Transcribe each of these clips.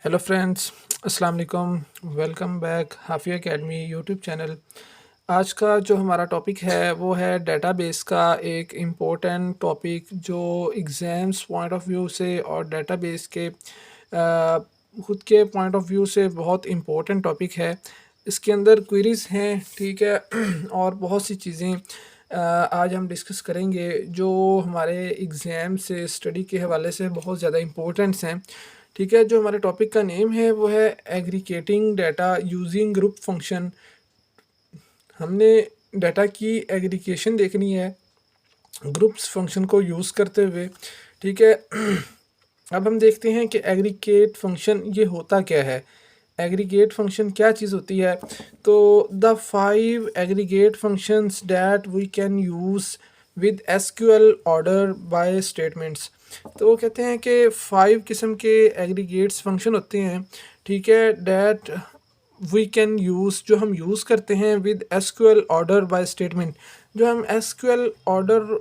Hello friends, अस्सलाम वालेकुम। Welcome back Hafia academy YouTube channel. आज का जो हमारा टॉपिक है वो है डेटाबेस का एक इम्पोर्टेंट टॉपिक जो एग्ज़ाम्स पॉइंट ऑफ व्यू से और डेटाबेस के खुद के पॉइंट ऑफ व्यू से बहुत इम्पोर्टेंट टॉपिक है। इसके अंदर क्वेरीज़ हैं, ठीक है। और बहुत सी चीज़ें आज हम डिस्कस करेंगे जो हमारे एग्ज़ाम से स्टडी के हवाले से बहुत ज़्यादा इम्पोर्टेंट्स हैं। ठीक है, जो हमारे टॉपिक का नेम है वो है aggregating data using group function. हमने डाटा की एग्रीगेशन देखनी है ग्रुप्स फंक्शन को यूज़ करते हुए। ठीक है। अब हम देखते हैं कि एग्रीगेट फंक्शन ये होता क्या है। एग्रीगेट फंक्शन क्या चीज़ होती है? तो the 5 aggregate functions that we can use with SQL order by statements. तो वो कहते हैं कि 5 किस्म के एग्रीगेट्स फंक्शन होते हैं, ठीक है, दैट वी कैन यूज़, जो हम यूज़ करते हैं with SQL order by statement. जो हम एसक्यूएल ऑर्डर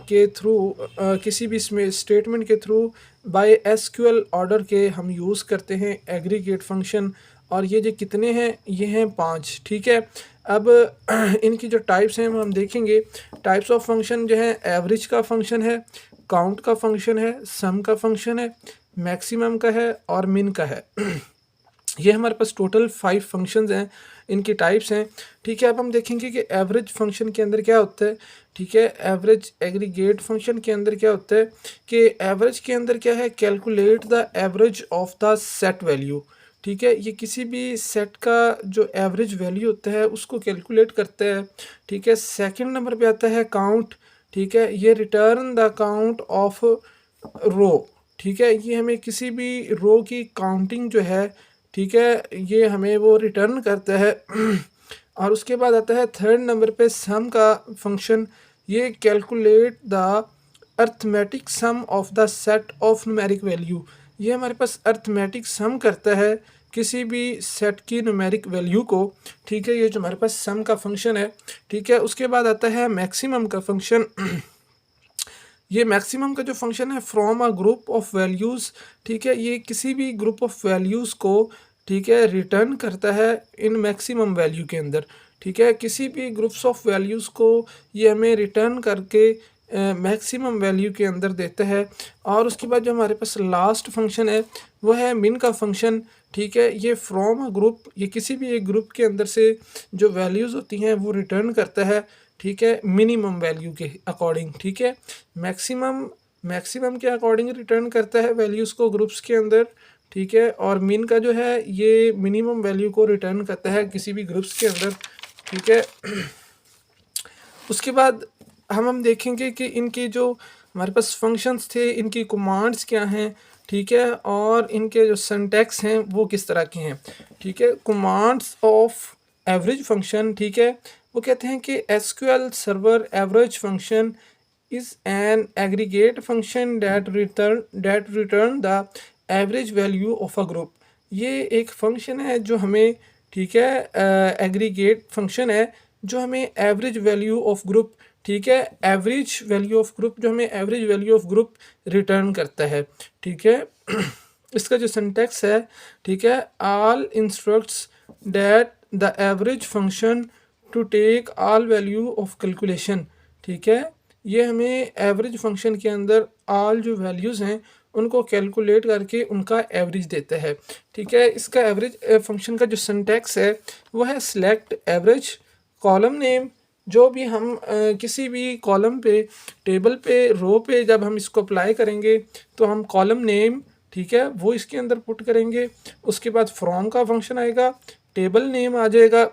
के थ्रू किसी भी स्टेटमेंट के थ्रू बाय एसक्यूएल ऑर्डर के हम यूज़ करते हैं एग्रीगेट फंक्शन। और ये जो कितने हैं, ये हैं 5। ठीक है। अब इनकी जो टाइप्स हैं वो हम देखेंगे। टाइप्स ऑफ फंक्शन जो है, एवरेज का फंक्शन है, काउंट का फंक्शन है, सम का फंक्शन है, मैक्सिमम का है और मिन का है। ये हमारे पास टोटल 5 फंक्शंस हैं, इनकी टाइप्स हैं। ठीक है। अब हम देखेंगे कि एवरेज फंक्शन के अंदर क्या होता है। ठीक है। एवरेज एग्रीगेट फंक्शन के अंदर क्या होता है कि एवरेज के अंदर क्या है, calculate the average of the set value. ठीक है। ये किसी भी सेट का जो एवरेज वैल्यू होता है उसको कैलकुलेट करता है। ठीक है। सेकंड नंबर पे आता है काउंट। ठीक है। ये रिटर्न द काउंट ऑफ रो। ठीक है। ये हमें किसी भी रो की काउंटिंग जो है, ठीक है, ये हमें वो रिटर्न करता है। और उसके बाद आता है थर्ड नंबर पे सम का फंक्शन। ये calculate the arithmetic sum of the set of numeric value. ये हमारे पास अर्थमेटिक सम करता है किसी भी सेट की न्यूमेरिक वैल्यू को। ठीक है। ये जो हमारे पास सम का फंक्शन है। ठीक है। उसके बाद आता है मैक्सिमम का फंक्शन। ये मैक्सिमम का जो फंक्शन है, from a group of values. ठीक है। ये किसी भी ग्रुप ऑफ वैल्यूज़ को, ठीक है, रिटर्न करता है इन मैक्सिमम वैल्यू के अंदर। ठीक है। किसी भी ग्रुप्स ऑफ वैल्यूज़ को ये हमें रिटर्न करके मैक्सिमम वैल्यू के अंदर देता है। और उसके बाद जो हमारे पास लास्ट फंक्शन है वो है मिन का फंक्शन। ठीक है। ये फ्रॉम अ ग्रुप, ये किसी भी एक ग्रुप के अंदर से जो वैल्यूज़ होती हैं वो रिटर्न करता है, ठीक है, मिनिमम वैल्यू के अकॉर्डिंग। ठीक है। मैक्सिमम मैक्सिमम के अकॉर्डिंग रिटर्न करता है वैल्यूज़ को ग्रुप्स के अंदर। ठीक है। और मिन का जो है ये मिनिमम वैल्यू को रिटर्न करता है किसी भी ग्रुप्स के अंदर। ठीक है। उसके बाद हम देखेंगे कि इनके जो हमारे पास फंक्शंस थे, इनकी कमांड्स क्या हैं। ठीक है। और इनके जो सिंटैक्स हैं वो किस तरह के हैं। ठीक है। कमांड्स ऑफ एवरेज फंक्शन, ठीक है, वो कहते हैं कि SQL server average function is an aggregate function that return the average value of a group. ये एक फंक्शन है जो हमें, ठीक है, एग्रीगेट फंक्शन है जो हमें एवरेज वैल्यू ऑफ ग्रुप, ठीक है, एवरेज वैल्यू ऑफ ग्रुप, जो हमें average value of group return करता है। ठीक है। इसका जो सिंटैक्स है, ठीक है, all instructs that the average function to take all value of calculation. ठीक है। ये हमें एवरेज फंक्शन के अंदर ऑल जो वैल्यूज़ हैं उनको कैलकुलेट करके उनका एवरेज देता है। ठीक है। इसका एवरेज फंक्शन का जो सिंटैक्स है वो है सिलेक्ट एवरेज कॉलम नेम। जो भी हम किसी भी कॉलम पे, टेबल पे, रो पे जब हम इसको अप्लाई करेंगे तो हम कॉलम नेम, ठीक है, वो इसके अंदर पुट करेंगे। उसके बाद फ्रॉम का फंक्शन आएगा, टेबल नेम आ जाएगा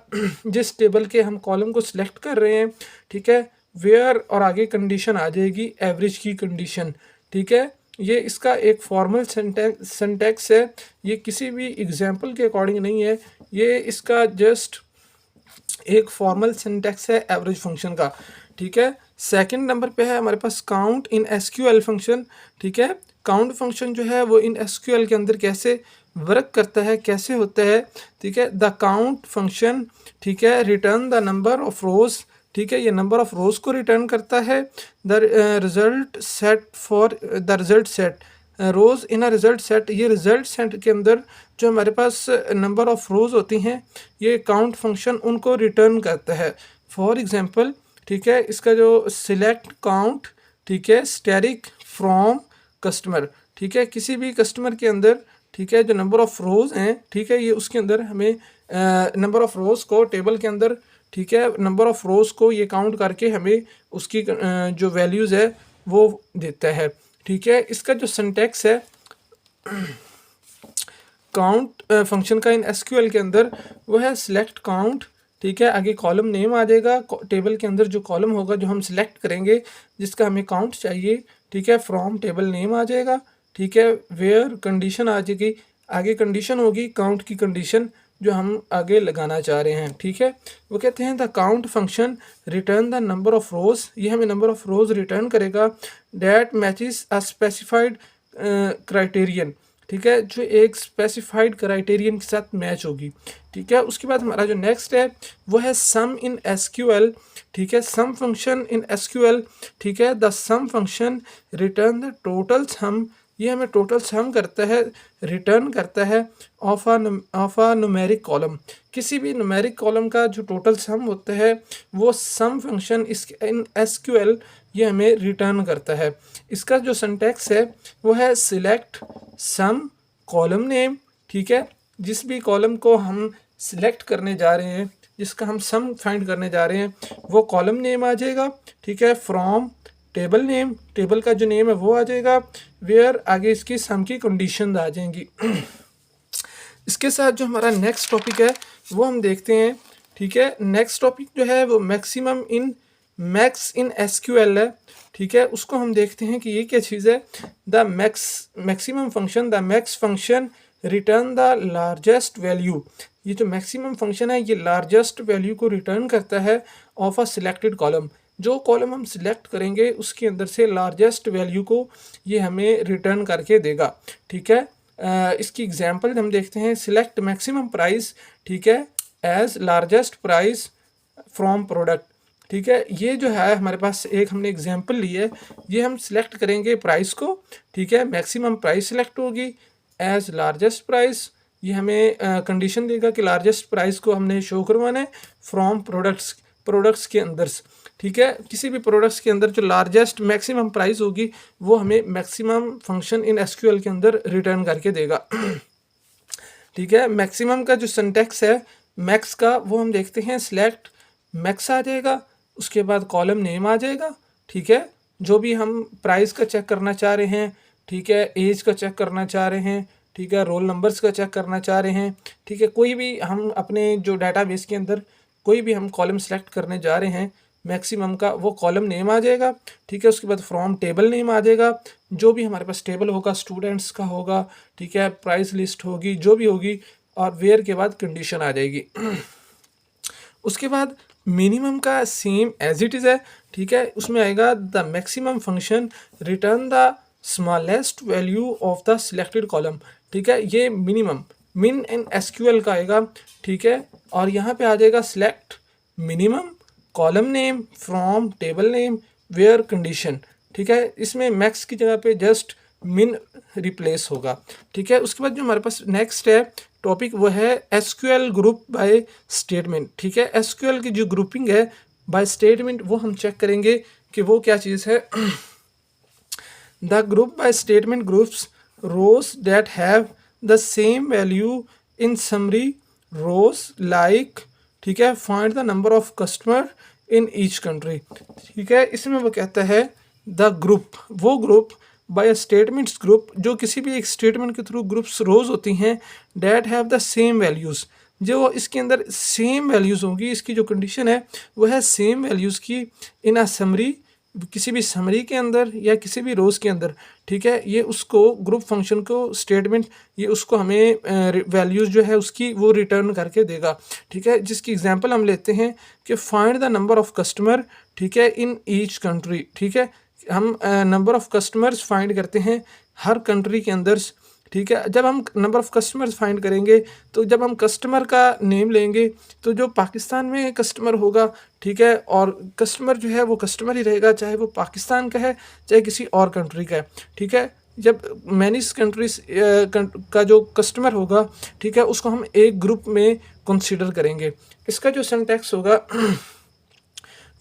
जिस टेबल के हम कॉलम को सिलेक्ट कर रहे हैं। ठीक है। वेयर और आगे कंडीशन आ जाएगी एवरेज की कंडीशन। ठीक है। ये इसका एक फॉर्मल सिंटैक्स है, ये किसी भी एग्जाम्पल के अकॉर्डिंग नहीं है, ये इसका जस्ट एक फॉर्मल सिंटैक्स है एवरेज फंक्शन का। ठीक है। सेकंड नंबर पे है हमारे पास काउंट इन एसक्यूएल फंक्शन। ठीक है। काउंट फंक्शन जो है वो इन एसक्यूएल के अंदर कैसे वर्क करता है, कैसे होता है। ठीक है। द काउंट फंक्शन, ठीक है, रिटर्न द नंबर ऑफ रोज। ठीक है। ये नंबर ऑफ रोज को रिटर्न करता है। The result set for the result set, rows in a result set, ये रिज़ल्ट सेट के अंदर जो हमारे पास नंबर ऑफ़ रोज़ होती हैं, ये काउंट फंक्शन उनको रिटर्न करता है। फॉर एग्ज़ाम्पल, ठीक है, इसका जो सिलेक्ट काउंट, ठीक है, स्टैटिक फ्रॉम कस्टमर, ठीक है, किसी भी कस्टमर के अंदर, ठीक है, जो नंबर ऑफ़ रोज़ हैं, ठीक है, ये उसके अंदर हमें नंबर ऑफ़ रोज़ को टेबल के अंदर, ठीक है, नंबर ऑफ़ रोज़ को ये काउंट करके हमें उसकी जो वैल्यूज़ है वो देता है। ठीक है, इसका जो सिंटैक्स है काउंट फंक्शन का इन एसक्यूएल के अंदर, वो है सिलेक्ट काउंट, ठीक है, आगे कॉलम नेम आ जाएगा, टेबल के अंदर जो कॉलम होगा जो हम सिलेक्ट करेंगे जिसका हमें काउंट चाहिए, ठीक है, फ्रॉम टेबल नेम आ जाएगा, ठीक है, वेयर कंडीशन आ जाएगी, आगे कंडीशन होगी काउंट की कंडीशन जो हम आगे लगाना चाह रहे हैं। ठीक है, वो कहते हैं the count function return the number of रोज, ये हमें नंबर ऑफ रोज रिटर्न करेगा that matches a specified criterion, ठीक है, जो एक स्पेसिफाइड क्राइटेरियन के साथ मैच होगी। ठीक है, उसके बाद हमारा जो नेक्स्ट है वो है सम इन एसक्यूएल, ठीक है, सम फंक्शन इन एसक्यूएल, ठीक है, the sum function return the total sum, ये हमें टोटल सम करता है, रिटर्न करता है ऑफ अ न्यूमेरिक कॉलम, किसी भी न्यूमेरिक कॉलम का जो टोटल सम होता है वो सम फंक्शन इस इन एसक्यूएल ये हमें रिटर्न करता है। इसका जो सिंटैक्स है वो है सिलेक्ट सम कॉलम नेम, ठीक है, जिस भी कॉलम को हम सिलेक्ट करने जा रहे हैं, जिसका हम सम फाइंड करने जा रहे हैं, वो कॉलम नेम आ जाएगा, ठीक है, फ्रॉम टेबल नेम, टेबल का जो नेम है वो आ जाएगा, वेयर आगे इसकी सम की कंडीशन आ जाएंगी। इसके साथ जो हमारा नेक्स्ट टॉपिक है वो हम देखते हैं। ठीक है, नेक्स्ट टॉपिक जो है वो मैक्स इन एसक्यूएल है। ठीक है, उसको हम देखते हैं कि ये क्या चीज़ है। The maximum function, the max function return the largest value, ये जो मैक्सिमम फंक्शन है ये लार्जेस्ट वैल्यू को रिटर्न करता है ऑफ अ सिलेक्टेड कॉलम, जो कॉलम हम सिलेक्ट करेंगे उसके अंदर से लार्जेस्ट वैल्यू को ये हमें रिटर्न करके देगा। ठीक है, इसकी एग्जांपल हम देखते हैं, सिलेक्ट मैक्सिमम प्राइस, ठीक है, as largest price from product. ठीक है, ये जो है हमारे पास एक हमने एग्जांपल ली है, ये हम सिलेक्ट करेंगे प्राइस को, ठीक है, मैक्सिमम प्राइस सिलेक्ट होगी एज लार्जेस्ट प्राइस, ये हमें कंडीशन देगा कि लार्जेस्ट प्राइस को हमने शो करवाना है फ्रॉम प्रोडक्ट्स के अंदर। ठीक है, किसी भी प्रोडक्ट्स के अंदर जो लार्जेस्ट मैक्सिमम प्राइस होगी वो हमें मैक्सिमम फंक्शन इन एसक्यूएल के अंदर रिटर्न करके देगा। ठीक है, मैक्सिमम का जो सिंटैक्स है मैक्स का वो हम देखते हैं, सिलेक्ट मैक्स आ जाएगा, उसके बाद कॉलम नेम आ जाएगा। ठीक है, जो भी हम प्राइस का चेक करना चाह रहे हैं, ठीक है, एज का चेक करना चाह रहे हैं, ठीक है, रोल नंबर्स का चेक करना चाह रहे हैं, ठीक है, कोई भी हम अपने जो डाटाबेस के अंदर कोई भी हम कॉलम सेलेक्ट करने जा रहे हैं मैक्सिमम का, वो कॉलम नेम आ जाएगा। ठीक है, उसके बाद फ्रॉम टेबल नेम आ जाएगा, जो भी हमारे पास टेबल होगा स्टूडेंट्स का होगा, ठीक है, प्राइस लिस्ट होगी जो भी होगी, और वेयर के बाद कंडीशन आ जाएगी। उसके बाद मिनिमम का सेम एज इट इज़ है। ठीक है, उसमें आएगा the maximum function return the smallest value of the selected column. ठीक है, ये मिन इन एसक्यूएल का आएगा। ठीक है, और यहाँ पे आ जाएगा select minimum column name from table name where condition. ठीक है, इसमें मैक्स की जगह पे जस्ट मिन रिप्लेस होगा। ठीक है, उसके बाद जो हमारे पास नेक्स्ट है टॉपिक वो है एसक्यूएल ग्रुप बाय स्टेटमेंट। ठीक है, एसक्यूएल की जो ग्रुपिंग है बाय स्टेटमेंट वो हम चेक करेंगे कि वो क्या चीज़ है। The group by statement groups rows that have the same value in summary rows like, ठीक है, find the number of customer in each country. ठीक है, इसमें वो कहता है द ग्रुप, वो ग्रुप बाय स्टेटमेंट्स ग्रुप, जो किसी भी एक स्टेटमेंट के थ्रू ग्रुप्स रोज होती हैं, that have the same values, जो इसके अंदर सेम वैल्यूज़ होंगी, इसकी जो कंडीशन है वो है सेम वैल्यूज़ की इन अ समरी, किसी भी समरी के अंदर या किसी भी रोज़ के अंदर। ठीक है, ये उसको ग्रुप फंक्शन को स्टेटमेंट ये उसको हमें वैल्यूज़ जो है उसकी वो रिटर्न करके देगा। ठीक है, जिसकी एग्जांपल हम लेते हैं कि find the number of customer, ठीक है, इन ईच कंट्री। ठीक है, हम नंबर ऑफ़ कस्टमर्स फाइंड करते हैं हर कंट्री के अंदर। ठीक है, जब हम नंबर ऑफ़ कस्टमर्स फाइंड करेंगे तो जब हम कस्टमर का नेम लेंगे तो जो पाकिस्तान में कस्टमर होगा, ठीक है, और कस्टमर जो है वो कस्टमर ही रहेगा, चाहे वो पाकिस्तान का है चाहे किसी और कंट्री का है। ठीक है, जब मैनी कंट्रीज का जो कस्टमर होगा, ठीक है, उसको हम एक ग्रुप में कंसीडर करेंगे। इसका जो सिंटैक्स होगा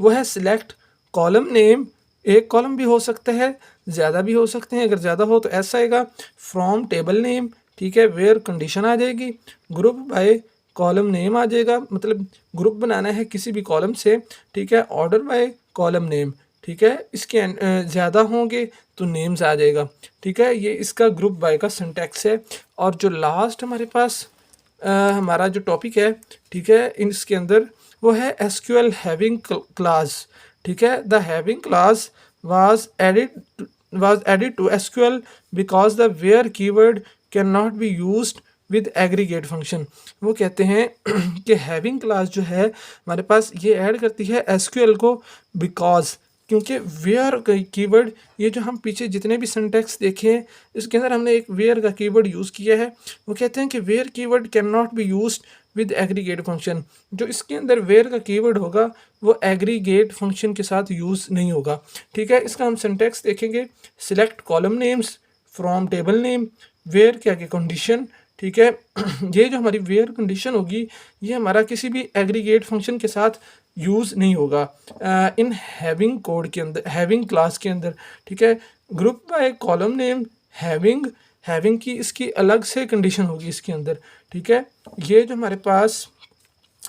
वो है सिलेक्ट कॉलम नेम। एक कॉलम भी हो सकता है, ज़्यादा भी हो सकते हैं। अगर ज़्यादा हो तो ऐसा आएगा फ्रॉम टेबल नेम, ठीक है, वेयर कंडीशन आ जाएगी, ग्रुप बाय कॉलम नेम आ जाएगा, मतलब ग्रुप बनाना है किसी भी कॉलम से, ठीक है, ऑर्डर बाय कॉलम नेम, ठीक है। इसके ज़्यादा होंगे तो नेम्स आ जाएगा, ठीक है। ये इसका ग्रुप बाय का सिंटैक्स है। और जो लास्ट हमारे पास हमारा जो टॉपिक है, ठीक है, इसके अंदर वो है एसक्यूएल हैविंग क्लास, ठीक है। The having clause was added to SQL because the where keyword can not be used with aggregate function. वो कहते हैं कि हैविंग क्लास जो है हमारे पास ये ऐड करती है एसक्यूएल को, बिकॉज क्योंकि वेयर कीवर्ड, ये जो हम पीछे जितने भी सिंटैक्स देखे हैं इसके अंदर हमने एक वेयर का कीवर्ड यूज़ किया है। वो कहते हैं कि where keyword can not be used with aggregate function. जो इसके अंदर वेयर का कीवर्ड होगा वो एग्रीगेट फंक्शन के साथ यूज़ नहीं होगा, ठीक है। इसका हम सिंटैक्स देखेंगे, select column names from table name, where क्या की कंडीशन, ठीक है। ये जो हमारी वेयर कंडीशन होगी ये हमारा किसी भी एग्रीगेट फंक्शन के साथ यूज़ नहीं होगा इन हैविंग कोड के अंदर, हैविंग क्लास के अंदर, ठीक है। Group by column name, having, having की इसकी अलग से कंडीशन होगी इसके अंदर, ठीक है। ये जो हमारे पास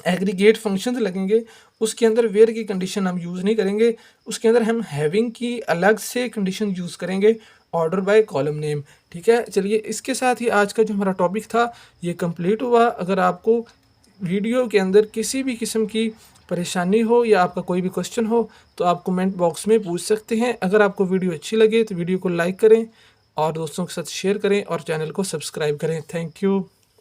एग्रीगेट फंक्शंस लगेंगे उसके अंदर वेयर की कंडीशन हम यूज़ नहीं करेंगे, उसके अंदर हम हैविंग की अलग से कंडीशन यूज़ करेंगे, ऑर्डर बाय कॉलम नेम, ठीक है। चलिए इसके साथ ही आज का जो हमारा टॉपिक था ये कंप्लीट हुआ। अगर आपको वीडियो के अंदर किसी भी किस्म की परेशानी हो या आपका कोई भी क्वेश्चन हो तो आप कमेंट बॉक्स में पूछ सकते हैं। अगर आपको वीडियो अच्छी लगे तो वीडियो को लाइक करें और दोस्तों के साथ शेयर करें और चैनल को सब्सक्राइब करें। Thank you.